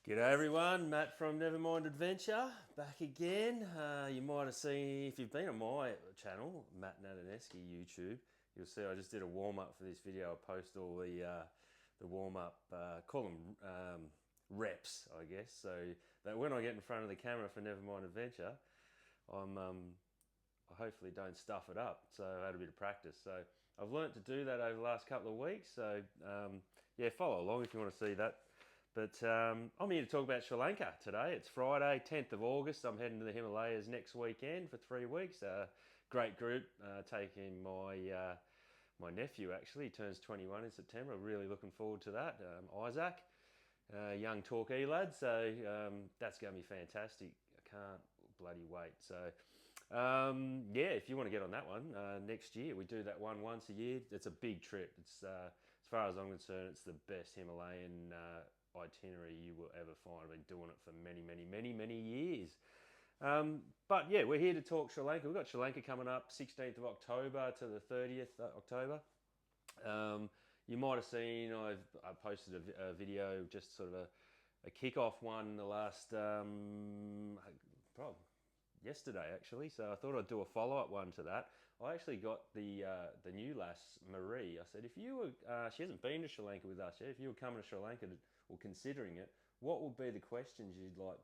G'day everyone, Matt from Nevermind Adventure, back again. You might have seen, if you've been on my channel, Matt Nadaneski YouTube, you'll see I just did a warm-up for this video. I post all the warm-up, call them reps, I guess, so that when I get in front of the camera for Nevermind Adventure, I hopefully don't stuff it up. So I had a bit of practice. So I've learnt to do that over the last couple of weeks. So yeah, follow along if you want to see that. But I'm here to talk about Sri Lanka today. It's Friday, 10th of August. I'm heading to the Himalayas next weekend for 3 weeks. Great group, taking my nephew actually. He turns 21 in September. Really looking forward to that. Isaac, young Torquay lad. So that's going to be fantastic. I can't bloody wait. So yeah, if you want to get on that one next year, we do that one once a year. It's a big trip. It's as far as I'm concerned, it's the best Himalayan itinerary you will ever find. I've been doing it for many, many, many, many years. But yeah, we're here to talk Sri Lanka. We've got Sri Lanka coming up 16th of October to the 30th October. You might have seen I posted a video, just sort of a kick-off one the last probably yesterday actually. So I thought I'd do a follow-up one to that. I actually got the new lass Marie. I said if you were she hasn't been to Sri Lanka with us yet. If you were coming to Sri Lanka or considering it, what would be the questions you'd like,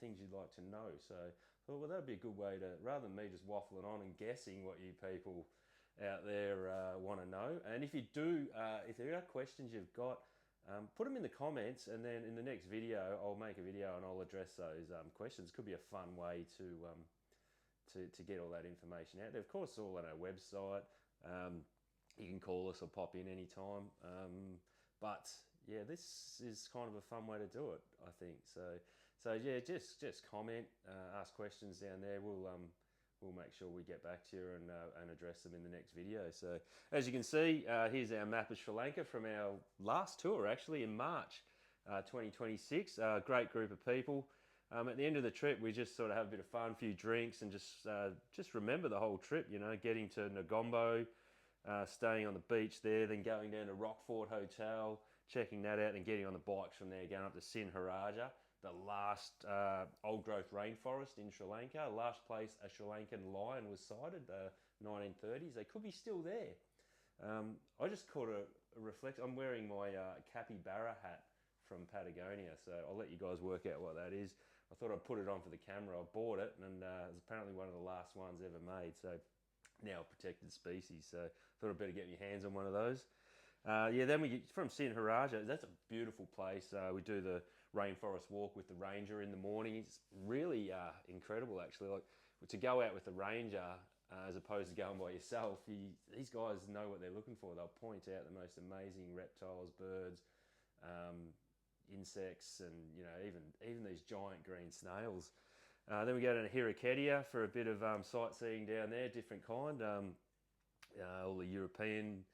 things you'd like to know? So I thought, well, that'd be a good way to, rather than me just waffling on and guessing what you people out there want to know. And if you do, if there are questions you've got, put them in the comments, and then in the next video, I'll make a video and I'll address those questions. Could be a fun way to get all that information out there. Of course, it's all on our website. You can call us or pop in anytime. But yeah, this is kind of a fun way to do it, I think. So yeah, just comment, ask questions down there. We'll make sure we get back to you and address them in the next video. So as you can see, here's our map of Sri Lanka from our last tour, actually in March 2026. Great group of people. At the end of the trip, we just sort of have a bit of fun, a few drinks, and just remember the whole trip. You know, getting to Ngombo, staying on the beach there, then going down to Rockfort Hotel, checking that out, and getting on the bikes from there, going up to Sinharaja, the last old growth rainforest in Sri Lanka, last place a Sri Lankan lion was sighted, the 1930s. They could be still there. I just caught a reflection. I'm wearing my capybara hat from Patagonia, so I'll let you guys work out what that is. I thought I'd put it on for the camera. I bought it, and it's apparently one of the last ones ever made. So now a protected species. So I thought I'd better get my hands on one of those. Yeah, then we get from Sinharaja. That's a beautiful place. We do the rainforest walk with the ranger in the morning. It's really incredible, actually. Like to go out with the ranger as opposed to going by yourself. These guys know what they're looking for. They'll point out the most amazing reptiles, birds, insects, and even these giant green snails. Then we go down to Hiraketia for a bit of sightseeing down there, different kind. All the European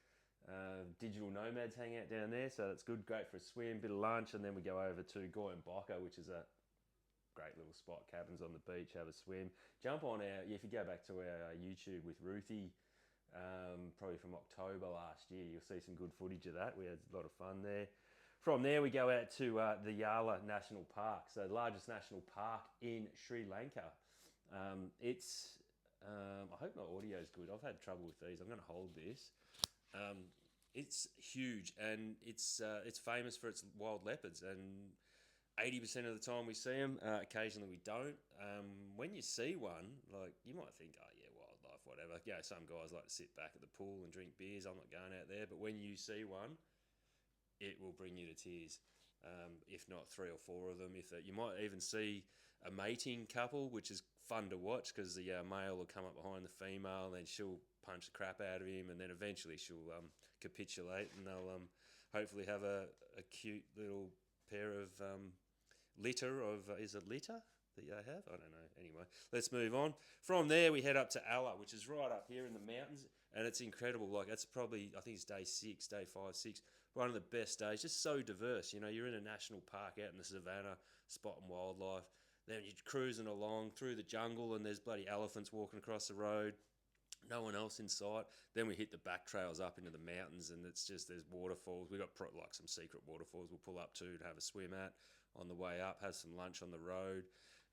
digital nomads hang out down there, so that's good, great for a swim, bit of lunch, and then we go over to Goyambaka, which is a great little spot, cabins on the beach, have a swim. Jump on if you go back to our YouTube with Ruthie, probably from October last year, you'll see some good footage of that. We had a lot of fun there. From there, we go out to the Yala National Park, so the largest national park in Sri Lanka. I hope my audio is good. I've had trouble with these. I'm going to hold this. It's huge, and it's famous for its wild leopards, and 80% of the time we see them. Occasionally we don't. When you see one, like, you might think, oh yeah, wildlife, whatever. Yeah, some guys like to sit back at the pool and drink beers. I'm not going out there. But when you see one, it will bring you to tears. If not three or four of them. You might even see a mating couple, which is fun to watch because the male will come up behind the female, and then she'll punch the crap out of him, and then eventually she'll capitulate, and they'll hopefully have a cute little pair of litter of is it litter that they have? I don't know. Anyway, let's move on. From there, we head up to Allah, which is right up here in the mountains, and it's incredible. Like, it's probably, I think it's day 5, 6, one of the best days. Just so diverse. You know, you're in a national park out in the savannah, spotting wildlife. Then you're cruising along through the jungle, and there's bloody elephants walking across the road. No one else in sight. Then we hit the back trails up into the mountains, and it's just, there's waterfalls. We got like some secret waterfalls we'll pull up to have a swim at. on the way up, have some lunch on the road,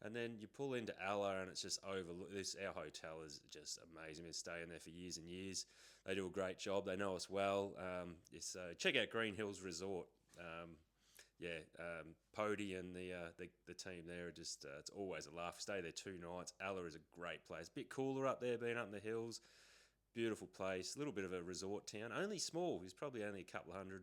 and then you pull into Allah, and it's just overlooked. Our hotel is just amazing. We've been staying there for years and years. They do a great job. They know us well. So check out Green Hills Resort. Pody and the team there are just it's always a laugh. Stay there 2 nights. Allah is a great place. A bit cooler up there, being up in the hills. Beautiful place. A little bit of a resort town. Only small. There's probably only a couple of hundred,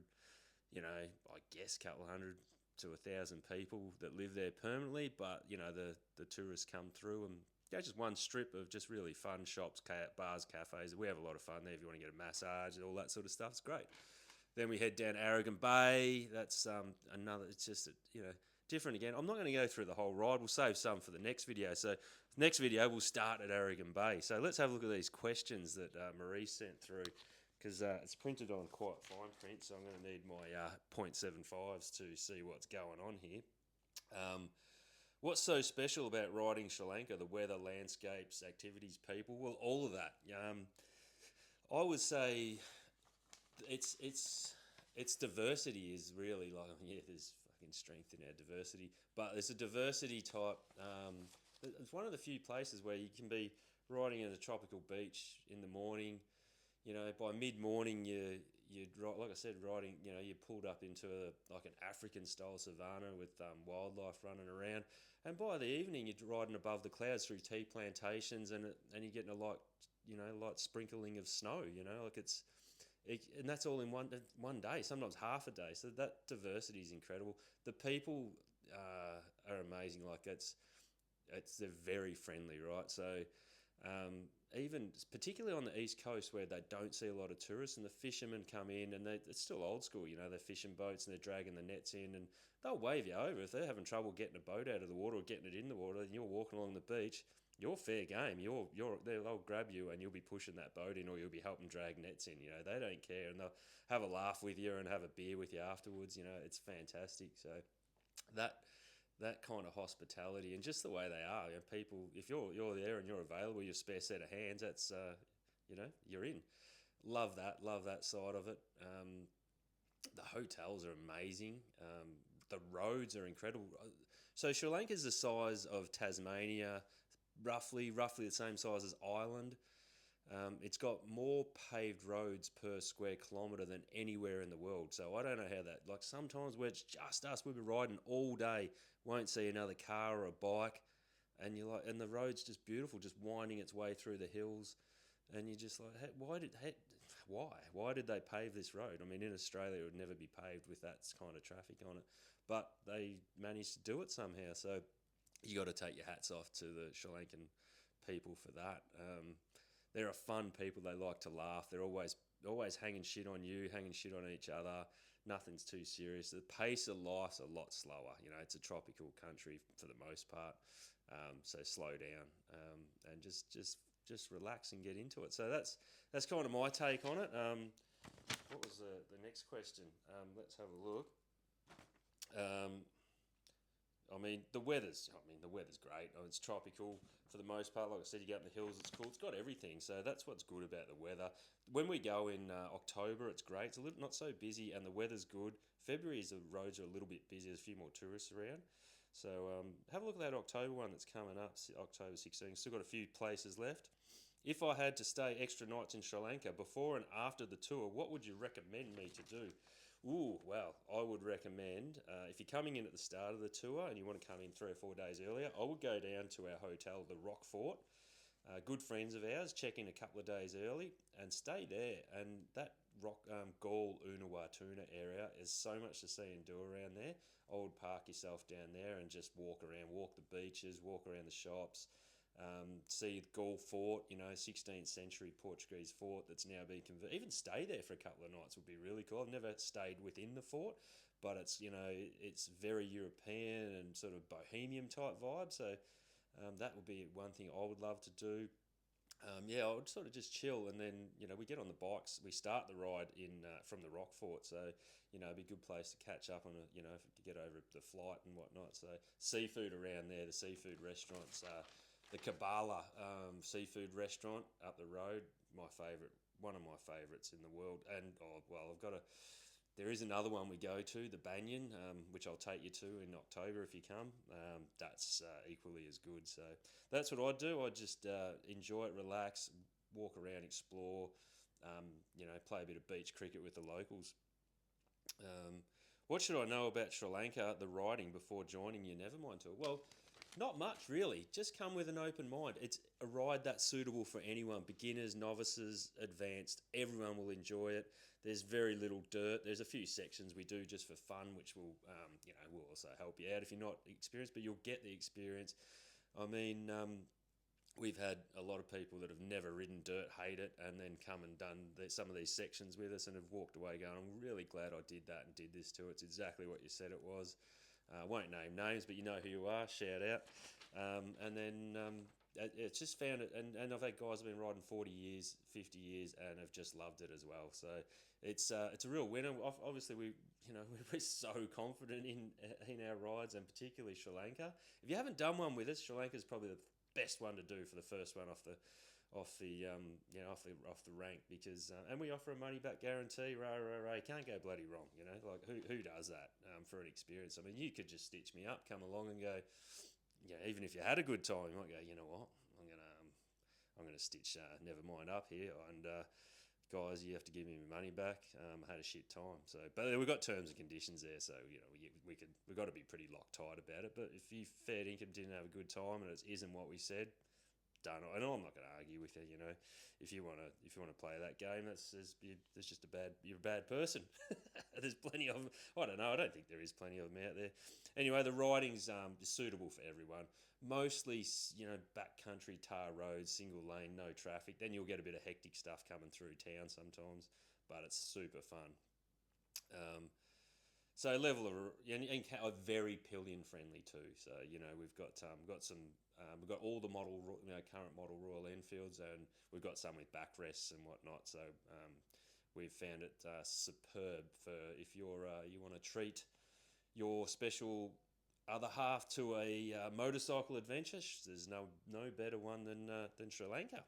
I guess a couple of hundred to 1,000 people that live there permanently. But the tourists come through, and just one strip of just really fun shops, bars, cafes. We have a lot of fun there. If you want to get a massage and all that sort of stuff, it's great. Then we head down Aragon Bay. That's another. It's just different again. I'm not going to go through the whole ride. We'll save some for the next video. So next video we'll start at Aragon Bay. So let's have a look at these questions that Marie sent through, because it's printed on quite fine print. So I'm going to need my .75s to see what's going on here. What's so special about riding Sri Lanka? The weather, landscapes, activities, people. Well, all of that. I would say it's diversity is really there's fucking strength in our diversity, but there's a diversity type. It's one of the few places where you can be riding at a tropical beach in the morning. By mid-morning you like I said, riding. You pulled up into an African style savanna with wildlife running around, and by the evening you're riding above the clouds through tea plantations, and you're getting a light sprinkling of snow. And that's all in one day, sometimes half a day. So that diversity is incredible. The people are amazing. They're very friendly, right? So even particularly on the east coast where they don't see a lot of tourists, and the fishermen come in, and it's still old school. They're fishing boats and they're dragging the nets in, and they'll wave you over if they're having trouble getting a boat out of the water or getting it in the water, and you're walking along the beach. You're fair game. They'll grab you and you'll be pushing that boat in, or you'll be helping drag nets in. They don't care, and they'll have a laugh with you and have a beer with you afterwards. It's fantastic. So that kind of hospitality and just the way they are. People, if you're there and you're available, your spare set of hands, that's you're in. Love that side of it. The hotels are amazing. The roads are incredible. So Sri Lanka is the size of Tasmania. Roughly the same size as Ireland. It's got more paved roads per square kilometre than anywhere in the world. So I don't know how that. Sometimes where it's just us, we've been riding all day, won't see another car or a bike, and and the road's just beautiful, just winding its way through the hills, and you're just like, hey, why did they pave this road? I mean, in Australia it would never be paved with that kind of traffic on it, but they managed to do it somehow. So you got to take your hats off to the Sri Lankan people for that. They're a fun people. They like to laugh. They're always hanging shit on you, hanging shit on each other. Nothing's too serious. The pace of life's a lot slower. It's a tropical country for the most part. So slow down and just relax and get into it. So that's kind of my take on it. What was the next question? Let's have a look. The weather's great. It's tropical for the most part. Like I said, you go up in the hills, it's cool. It's got everything. So that's what's good about the weather. When we go in October, it's great. It's a little not so busy, and the weather's good. February, the roads are a little bit busy. There's a few more tourists around. So have a look at that October one that's coming up, October 16. Still got a few places left. If I had to stay extra nights in Sri Lanka before and after the tour, what would you recommend me to do? Well, I would recommend, if you're coming in at the start of the tour and you want to come in 3 or 4 days earlier, I would go down to our hotel, the Rock Fort. Good friends of ours, check in a couple of days early and stay there. And that Rock Gaul Unawatuna area is so much to see and do around there. I would park yourself down there and just walk around, walk the beaches, walk around the shops. See the Gaul Fort, 16th century Portuguese fort that's now been converted. Even stay there for a couple of nights would be really cool. I've never stayed within the fort, but it's very European and sort of bohemian type vibe. So that would be one thing I would love to do. I would sort of just chill, and then we get on the bikes. We start the ride from the Rock Fort, so it'd be a good place to catch up on to get over the flight and whatnot. So seafood around there, the seafood restaurants. The Kabbalah seafood restaurant up the road, one of my favourites in the world. And I've got There is another one we go to, the Banyan, which I'll take you to in October if you come. That's equally as good. So that's what I do. I just enjoy it, relax, walk around, explore. Play a bit of beach cricket with the locals. Um, what should I know about Sri Lanka, the riding, before joining your Nevermind tour? Well, not much really. Just come with an open mind. It's a ride that's suitable for anyone, beginners, novices, advanced. Everyone will enjoy it. There's very little dirt. There's a few sections we do just for fun, which will also help you out if you're not experienced, but you'll get the experience. I mean, we've had a lot of people that have never ridden dirt hate it, and then come and done some of these sections with us and have walked away going, I'm really glad I did that and did this too. It's exactly what you said it was. Won't name names, but you know who you are. Shout out. It's just found it, and I've had guys who've been riding 40 years, 50 years, and have just loved it as well. So it's a real winner. Obviously, we're so confident in our rides, and particularly Sri Lanka. If you haven't done one with us, Sri Lanka is probably the best one to do for the first one off the rank, because and we offer a money back guarantee. You can't go bloody wrong. Like who does that for an experience? I mean, you could just stitch me up, come along and go. Even if you had a good time, you might go, you know what, I'm gonna stitch Nevermind up here, and guys, you have to give me my money back. I had a shit time. So, but we've got terms and conditions there, so we've got to be pretty locktight about it. But if you fair income didn't have a good time and it isn't what we said, done. And I'm not going to argue with you. If you want to play that game, that's just you're a bad person. There's plenty of them. I don't know. I don't think there is plenty of them out there. Anyway, the riding's suitable for everyone. Mostly, backcountry tar roads, single lane, no traffic. Then you'll get a bit of hectic stuff coming through town sometimes, but it's super fun. So level of and very pillion friendly too. So we've got we've got all the current model Royal Enfields, and we've got some with backrests and whatnot. So we've found it superb for if you want to treat your special other half to a motorcycle adventure. There's no better one than Sri Lanka.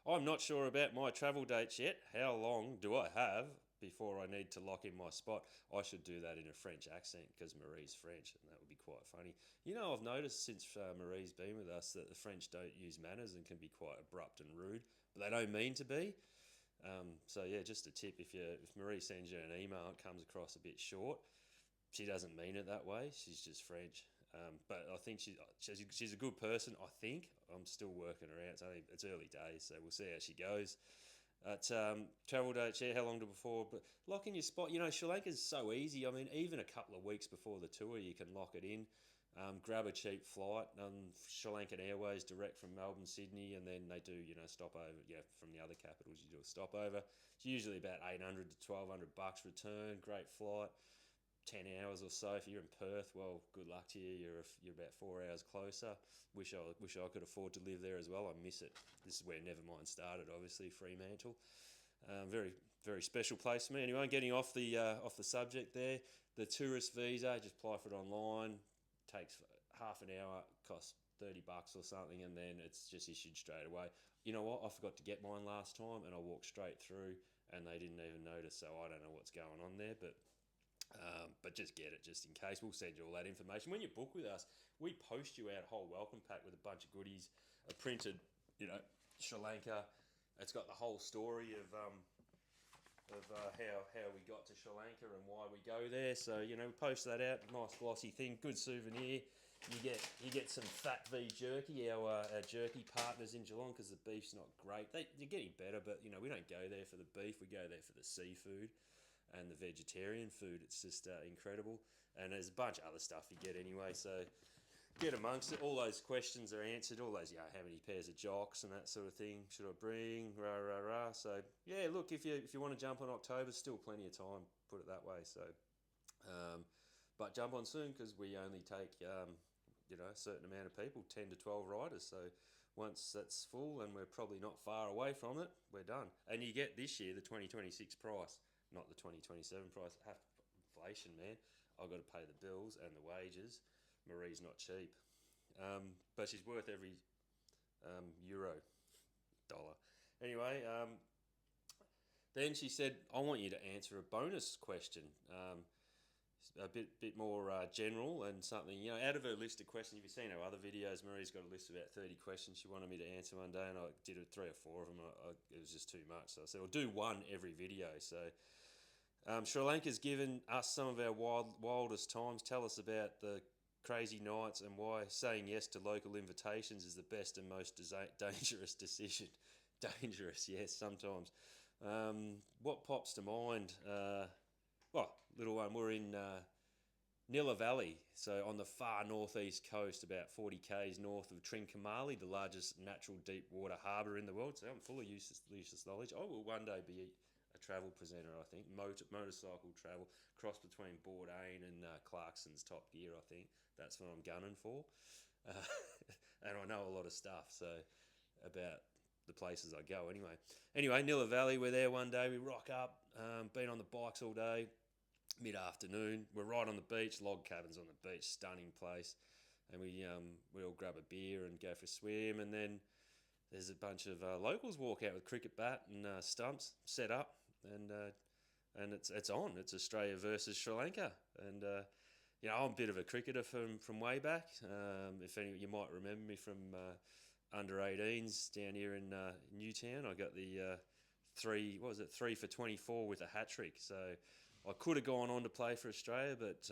I'm not sure about my travel dates yet. How long do I have before I need to lock in my spot? I should do that in a French accent because Marie's French, and that would be quite funny. I've noticed since Marie's been with us that the French don't use manners and can be quite abrupt and rude, but they don't mean to be. So yeah, just a tip: if Marie sends you an email and it comes across a bit short, she doesn't mean it that way. She's just French. But I think she's a good person. I think I'm still working her out. It's early days, so we'll see how she goes. Travel dates, how long to before? But locking your spot, Sri Lanka's so easy. I mean, even a couple of weeks before the tour, you can lock it in. Grab a cheap flight. Sri Lankan Airways direct from Melbourne, Sydney, and then they do, stopover. From the other capitals, you do a stopover. It's usually about $800 to $1,200 return. Great flight. 10 hours or so. If you're in Perth, well, good luck to you. You're about 4 hours closer. Wish I could afford to live there as well. I miss it. This is where Nevermind started, obviously, Fremantle. Very, very special place for me. Anyway, getting off the subject there, the tourist visa, just apply for it online. Takes half an hour, costs $30 or something, and then it's just issued straight away. You know what? I forgot to get mine last time, and I walked straight through, and they didn't even notice. So I don't know what's going on there, but just get it just in case. We'll send you all that information. When you book with us, we post you out a whole welcome pack with a bunch of goodies, a printed, Sri Lanka. It's got the whole story of how we got to Sri Lanka and why we go there. So we post that out. Nice glossy thing, good souvenir. You get some Fat V jerky, our jerky partners in Geelong, because the beef's not great. They're getting better, but we don't go there for the beef. We go there for the seafood and the vegetarian food. It's just incredible. And there's a bunch of other stuff you get anyway, so get amongst it. All those questions are answered, all those, how many pairs of jocks and that sort of thing should I bring, So yeah, look, if you want to jump on October, still plenty of time, put it that way. So but jump on soon, because we only take a certain amount of people, 10 to 12 riders. So once that's full, and we're probably not far away from it, we're done. And you get this year the 2026 price, not the 2027 price. Inflation, man. I've got to pay the bills and the wages. Marie's not cheap, but she's worth every euro, dollar. Anyway, Then she said, "I want you to answer a bonus question, a bit more general and something, out of her list of questions. If you've seen her other videos, Marie's got a list of about 30 questions she wanted me to answer one day, and I did three or four of them. It was just too much, so I said, I'll do one every video. So Sri Lanka's given us some of our wildest times. Tell us about the crazy nights and why saying yes to local invitations is the best and most dangerous decision. Dangerous, yes, sometimes. What pops to mind? Little one, we're in Nilla Valley, so on the far northeast coast, about 40 k's north of Trincomalee, the largest natural deep water harbour in the world. So I'm full of useless knowledge. I will one day be a travel presenter, I think. Motorcycle travel, cross between Bourdain and Clarkson's Top Gear, I think. That's what I'm gunning for. Uh, and I know a lot of stuff, so about the places I go anyway. Nilla Valley, we're there one day. We rock up, been on the bikes all day. Mid-afternoon, we're right on the beach, log cabins on the beach, stunning place, and we all grab a beer and go for a swim, and then there's a bunch of locals walk out with cricket bat and stumps set up, and it's on. It's Australia versus Sri Lanka, and I'm a bit of a cricketer from way back. If any, you might remember me from under 18s down here in Newtown. I got the 3 for 24 with a hat trick, so I could have gone on to play for Australia, but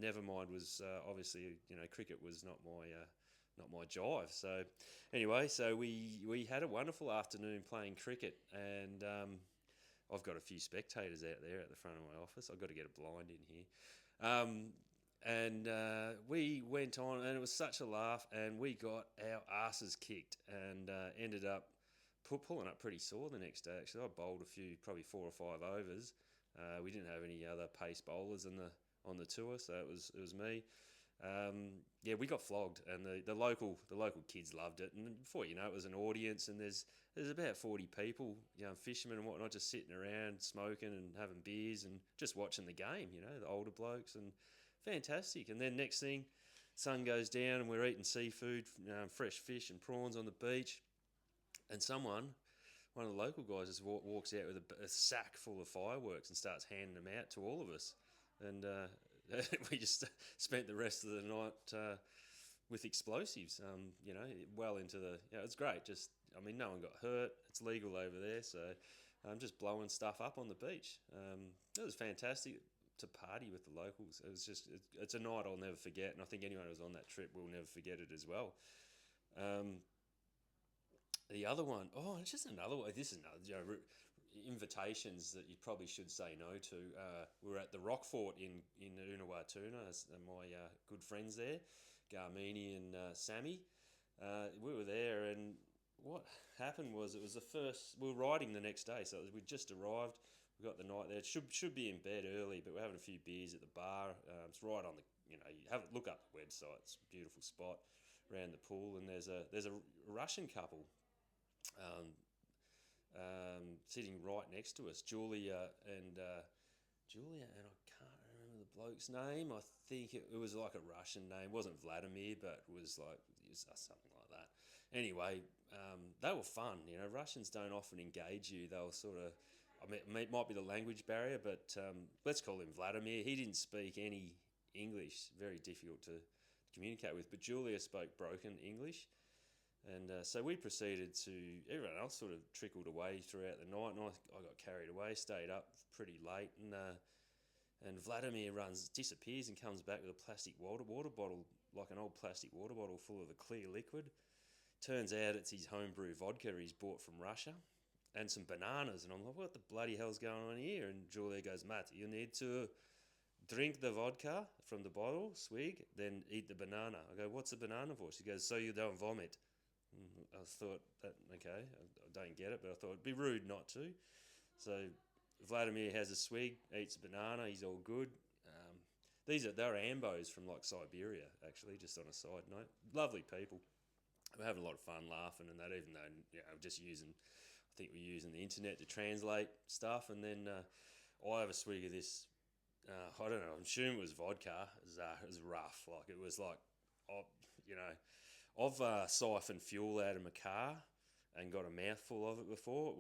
Nevermind was obviously, cricket was not my jive. So anyway, we had a wonderful afternoon playing cricket, and I've got a few spectators out there at the front of my office. I've got to get a blind in here. We went on, and it was such a laugh, and we got our asses kicked, and ended up pulling up pretty sore the next day. Actually, I bowled a few, probably 4 or 5 overs. We didn't have any other pace bowlers on the tour, so it was me. We got flogged, and the local kids loved it. And before you know it, was an audience, and there's about 40 people, fishermen and whatnot, just sitting around smoking and having beers and just watching the game. The older blokes, and fantastic. And then next thing, sun goes down, and we're eating seafood, fresh fish and prawns on the beach, and one of the local guys just walks out with a sack full of fireworks and starts handing them out to all of us. And we just spent the rest of the night with explosives, well into it's great. No one got hurt. It's legal over there, so I'm just blowing stuff up on the beach. It was fantastic to party with the locals. It's a night I'll never forget, and I think anyone who was on that trip will never forget it as well. The other one, it's just another one. This is another, invitations that you probably should say no to. We're at the Rock Fort in Unawatuna, and my good friends there, Garmini and Sammy. We were there, and what happened was it was the first. We were riding the next day, so we just arrived. We got the night there. It should be in bed early, but we're having a few beers at the bar. It's right on the. You look up the website. It's a beautiful spot around the pool, and there's a Russian couple. Sitting right next to us, Julia, and I can't remember the bloke's name. I think it was like a Russian name. It wasn't Vladimir, but it was something like that. Anyway, they were fun. Russians don't often engage you. They'll sort of, it might be the language barrier, but let's call him Vladimir. He didn't speak any English. Very difficult to communicate with. But Julia spoke broken English. And so we proceeded to, everyone else sort of trickled away throughout the night, and I got carried away, stayed up pretty late, and Vladimir disappears and comes back with a plastic water bottle, like an old plastic water bottle full of a clear liquid. Turns out it's his homebrew vodka he's bought from Russia, and some bananas, and I'm like, what the bloody hell's going on here? And Julia goes, Matt, you need to drink the vodka from the bottle, swig, then eat the banana. I go, what's the banana for? She goes, so you don't vomit. I thought that, okay, I don't get it, but I thought it'd be rude not to. So Vladimir has a swig, eats a banana, he's all good. They're ambos from like Siberia, actually, just on a side note. Lovely people. We're having a lot of fun laughing and that, even though, I think we're using the internet to translate stuff. And then I have a swig of this, I don't know, I'm assuming it was vodka. It was rough. Like, it was like, I've siphoned fuel out of my car and got a mouthful of it before.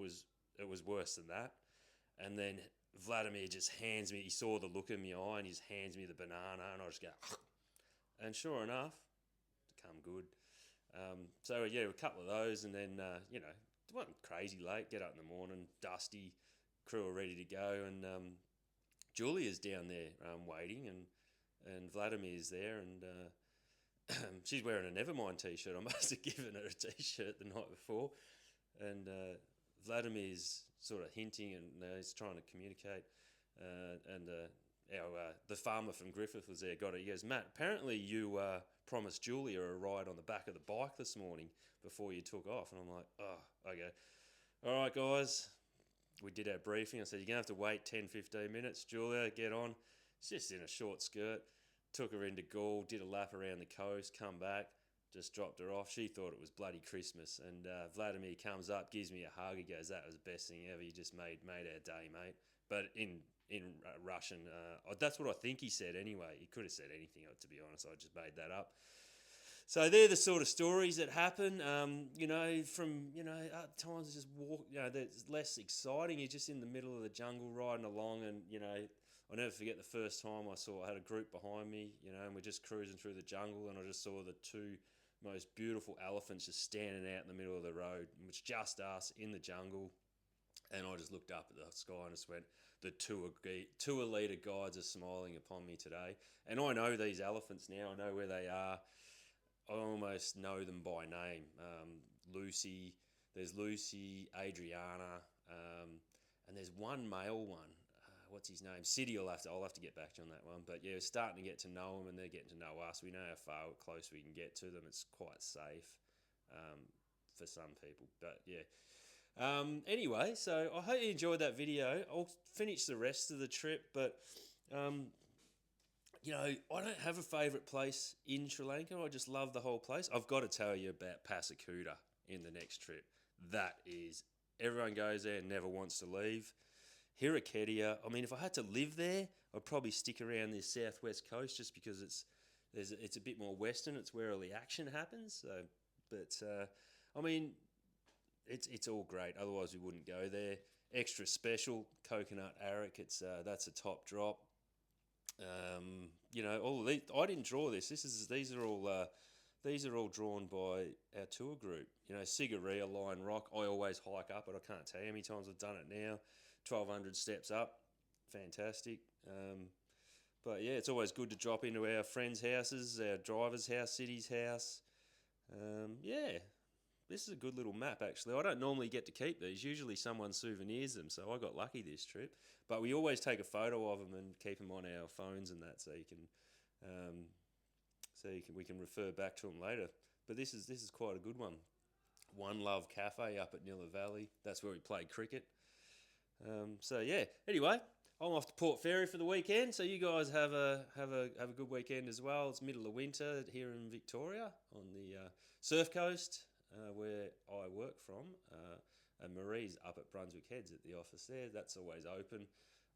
It was worse than that. And then Vladimir just hands me, he saw the look in my eye and he just hands me the banana and I just go, and sure enough, it come good. So yeah, a couple of those and then, it wasn't crazy late, get up in the morning, dusty, crew are ready to go and Julia's down there waiting and Vladimir's there and she's wearing a Nevermind t-shirt. I must have given her a t-shirt the night before and Vladimir's sort of hinting and he's trying to communicate the farmer from Griffith was there, got it. He goes, Matt, apparently you promised Julia a ride on the back of the bike this morning before you took off. And I'm like, oh, okay. All right, guys. We did our briefing. I said, you're going to have to wait 10, 15 minutes. Julia, get on. She's just in a short skirt. Took her into Gaul, did a lap around the coast, come back, just dropped her off. She thought it was bloody Christmas. And Vladimir comes up, gives me a hug. He goes, that was the best thing ever. You just made our day, mate. But in Russian, that's what I think he said anyway. He could have said anything, to be honest. I just made that up. So they're the sort of stories that happen, at times it's just walk, it's less exciting. You're just in the middle of the jungle riding along and, I'll never forget the first time I had a group behind me, and we're just cruising through the jungle and I just saw the two most beautiful elephants just standing out in the middle of the road. It was just us in the jungle. And I just looked up at the sky and just went, the two elite guides are smiling upon me today. And I know these elephants now. I know where they are. I almost know them by name. Lucy, there's Lucy, Adriana, and there's one male one. What's his name? City. I'll have to get back to you on that one. But yeah, we're starting to get to know them, and they're getting to know us. We know how close we can get to them. It's quite safe for some people. But yeah. Anyway, so I hope you enjoyed that video. I'll finish the rest of the trip, but I don't have a favourite place in Sri Lanka. I just love the whole place. I've got to tell you about Passakuta in the next trip. That is, everyone goes there and never wants to leave. Hiraketia, I mean, if I had to live there, I'd probably stick around this southwest coast just because it's a bit more western. It's where all the action happens. It's all great. Otherwise, we wouldn't go there. Extra special coconut arak. That's a top drop. All of these. I didn't draw this. These are all drawn by our tour group. Sigiriya Lion Rock. I always hike up it. I can't tell you how many times I've done it now. 1,200 steps up. Fantastic. But yeah, it's always good to drop into our friends' houses, our driver's house, city's house. This is a good little map, actually. I don't normally get to keep these. Usually someone souvenirs them, so I got lucky this trip. But we always take a photo of them and keep them on our phones and that, so we can refer back to them later. But this is quite a good one. One Love Cafe up at Nilla Valley. That's where we played cricket. Anyway, I'm off to Port Fairy for the weekend. So you guys have a good weekend as well. It's middle of winter here in Victoria on the surf coast. Where I work from, and Marie's up at Brunswick Heads at the office there. That's always open.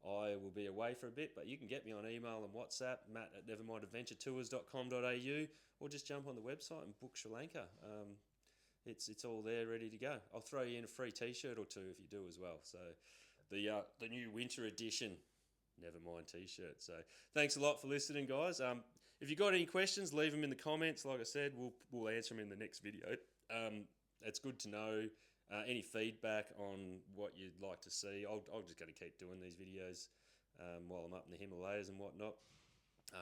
I will be away for a bit, but you can get me on email and WhatsApp, matt@nevermindadventure.tours.com.au, or just jump on the website and book Sri Lanka. It's all there ready to go. I'll throw you in a free t-shirt or two if you do as well. So the new winter edition Nevermind t-shirt. So thanks a lot for listening, guys. If you got any questions, leave them in the comments. Like I said, we'll answer them in the next video. It's good to know any feedback on what you'd like to see. I'm just going to keep doing these videos while I'm up in the Himalayas and whatnot.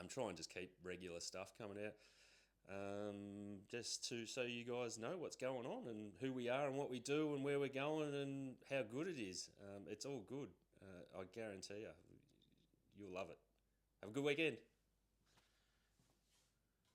Try and just keep regular stuff coming out, just so you guys know what's going on and who we are and what we do and where we're going and how good it is. It's all good. I guarantee you'll love it. Have a good weekend.